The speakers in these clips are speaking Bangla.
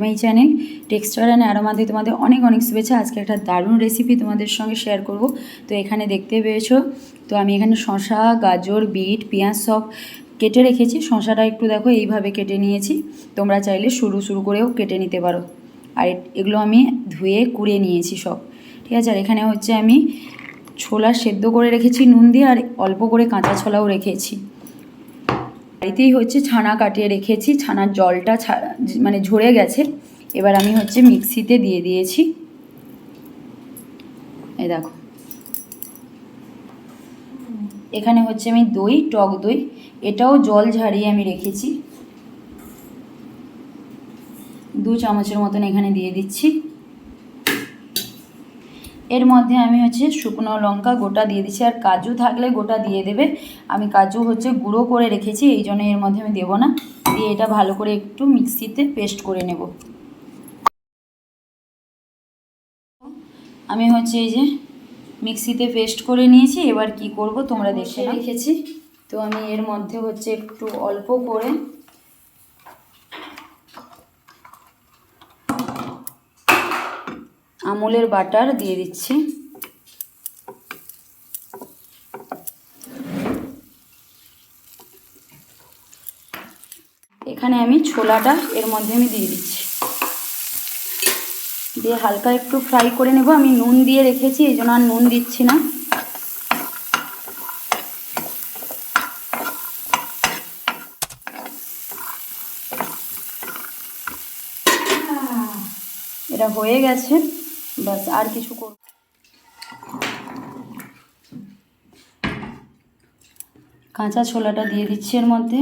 মাই চ্যানেল টেক্সচার অ্যান্ড অ্যারোমাতে তোমাদের অনেক অনেক শুভেচ্ছা। আজকে একটা দারুণ রেসিপি তোমাদের সঙ্গে শেয়ার করব। তো এখানে দেখতে পেয়েছো, তো আমি এখানে শসা, গাজর, বিট, পেঁয়াজ সব কেটে রেখেছি। শসাটা একটু দেখো এইভাবে কেটে নিয়েছি, তোমরা চাইলে সরু সরু করেও কেটে নিতে পারো। আর এগুলো আমি ধুয়ে কুড়িয়ে নিয়েছি সব, ঠিক আছে। আর এখানে হচ্ছে আমি ছোলা সেদ্ধ করে রেখেছি নুন দিয়ে, আর অল্প করে কাঁচা ছোলাও রেখেছি। বাড়িতেই হচ্ছে ছানা কাটিয়ে রেখেছি, ছানার জলটা মানে ঝরে গেছে। এবার আমি হচ্ছে মিক্সিতে দিয়ে দিয়েছি। এই দেখো, এখানে হচ্ছে আমি দই, টক দই, এটাও জল ঝারিয়ে আমি রেখেছি। 2 চামচের মতন এখানে দিয়ে দিচ্ছি। এর মধ্যে আমি হচ্ছে শুকনো লঙ্কা গোটা দিয়ে দিচ্ছি, আর কাজু থাকলে গোটা দিয়ে দেবে। আমি কাজু হচ্ছে গুঁড়ো করে রেখেছি, এই জন্য এর মধ্যে আমি দেবো না। দিয়ে এটা ভালো করে একটু মিক্সিতে পেস্ট করে নেব। আমি হচ্ছে এই যে মিক্সিতে পেস্ট করে নিয়েছি। এবার কি করব তোমরা দেখে রেখেছি। তো আমি এর মধ্যে হচ্ছে একটু অল্প করে আমুলের বাটার দিয়ে দিচ্ছি। এখানে আমি ছোলাটা এর মধ্যে আমি দিয়ে দিচ্ছি, দিয়ে হালকা একটু ফ্রাই করে নেব। আমি নুন দিয়ে রেখেছি, এই জন্য আর নুন দিচ্ছি না। এটা হয়ে গেছে, বাস আর কিছু করব। কাঁচা ছোলাটা দিয়ে দিচ্ছি এর মধ্যে।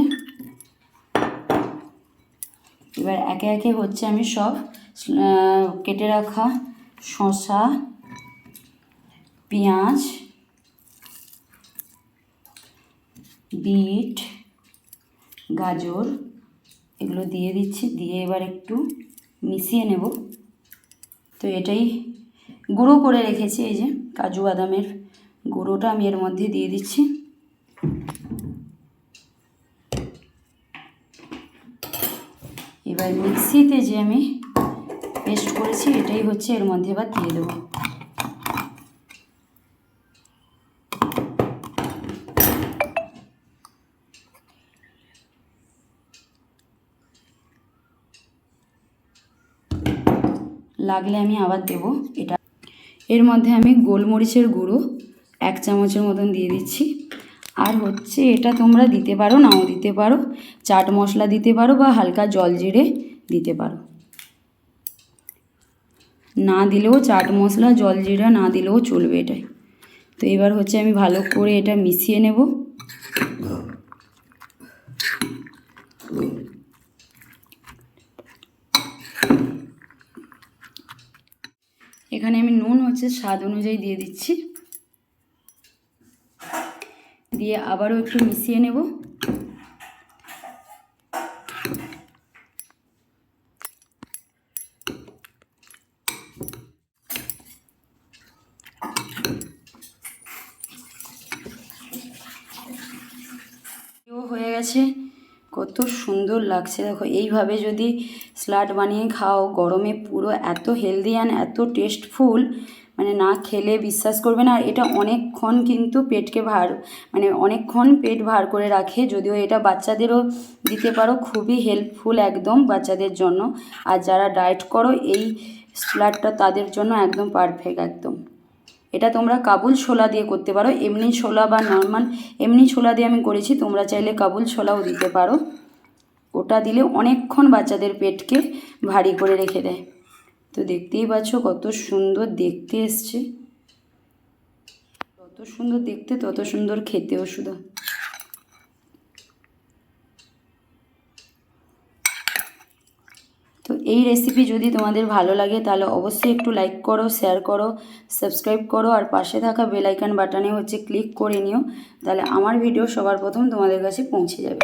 এবার একে একে হচ্ছে আমি সব কেটে রাখা শসা, পেঁয়াজ, বিট, গাজর এগুলো দিয়ে দিচ্ছি। দিয়ে এবার একটু মিশিয়ে নেব। তো এটাই গুঁড়ো করে রেখেছি, এই যে কাজু বাদামের গুঁড়োটা আমি এর মধ্যে দিয়ে দিচ্ছি। এবার মিক্সিতে যে আমি পেস্ট করেছি এটাই হচ্ছে এর মধ্যে এবার দিয়ে দেবো। লাগলে আমি আবার দেবো। এটা এর মধ্যে আমি গোলমরিচের গুঁড়ো 1 চামচের মতন দিয়ে দিচ্ছি। আর হচ্ছে এটা তোমরা দিতে পারো, নাও দিতে পারো, চাট মশলা দিতে পারো বা হালকা জল জিরে দিতে পারো। না দিলেও চাট মশলা জল জিরা না দিলেও চলবে এটাই। তো এবার হচ্ছে আমি ভালো করে এটা মিশিয়ে নেব। এখানে আমি নুন হচ্ছে স্বাদ অনুযায়ী দিয়ে দিচ্ছি, দিয়ে আবারও একটু মিশিয়ে নেব। হয়ে গেছে, কত সুন্দর লাগছে দেখো। এইভাবে যদি স্যালাড বানিয়ে খাও গরমে, পুরো এত হেলদি অ্যান্ড এত টেস্টফুল, মানে না খেলে বিশ্বাস করবে না। আর এটা অনেকক্ষণ কিন্তু পেটকে মানে অনেকক্ষণ পেট ভার করে রাখে। যদিও এটা বাচ্চাদেরও দিতে পারো, খুবই হেল্পফুল একদম বাচ্চাদের জন্য। আর যারা ডায়েট করো এই স্যালাডটা তাদের জন্য একদম পারফেক্ট একদম। এটা তোমরা কাবুল ছোলা দিয়ে করতে পারো, এমনি ছোলা বা নর্মাল এমনি ছোলা দিয়ে আমি করেছি, তোমরা চাইলে কাবুল ছোলাও দিতে পারো। ওটা দিলে অনেকক্ষণ বাচ্চাদের পেটকে ভারী করে রেখে দেয়। তো দেখতেই পাচ্ছ কত সুন্দর দেখতে এসছে। যত সুন্দর দেখতে তত সুন্দর খেতেও শুধু। তো এই রেসিপি যদি তোমাদের ভালো লাগে তাহলে অবশ্যই একটু লাইক করো, শেয়ার করো, সাবস্ক্রাইব করো, আর পাশে থাকা বেল আইকন বাটনে হচ্ছে ক্লিক করে নিও। তাহলে আমার ভিডিও সবার প্রথম তোমাদের কাছে পৌঁছে যাবে।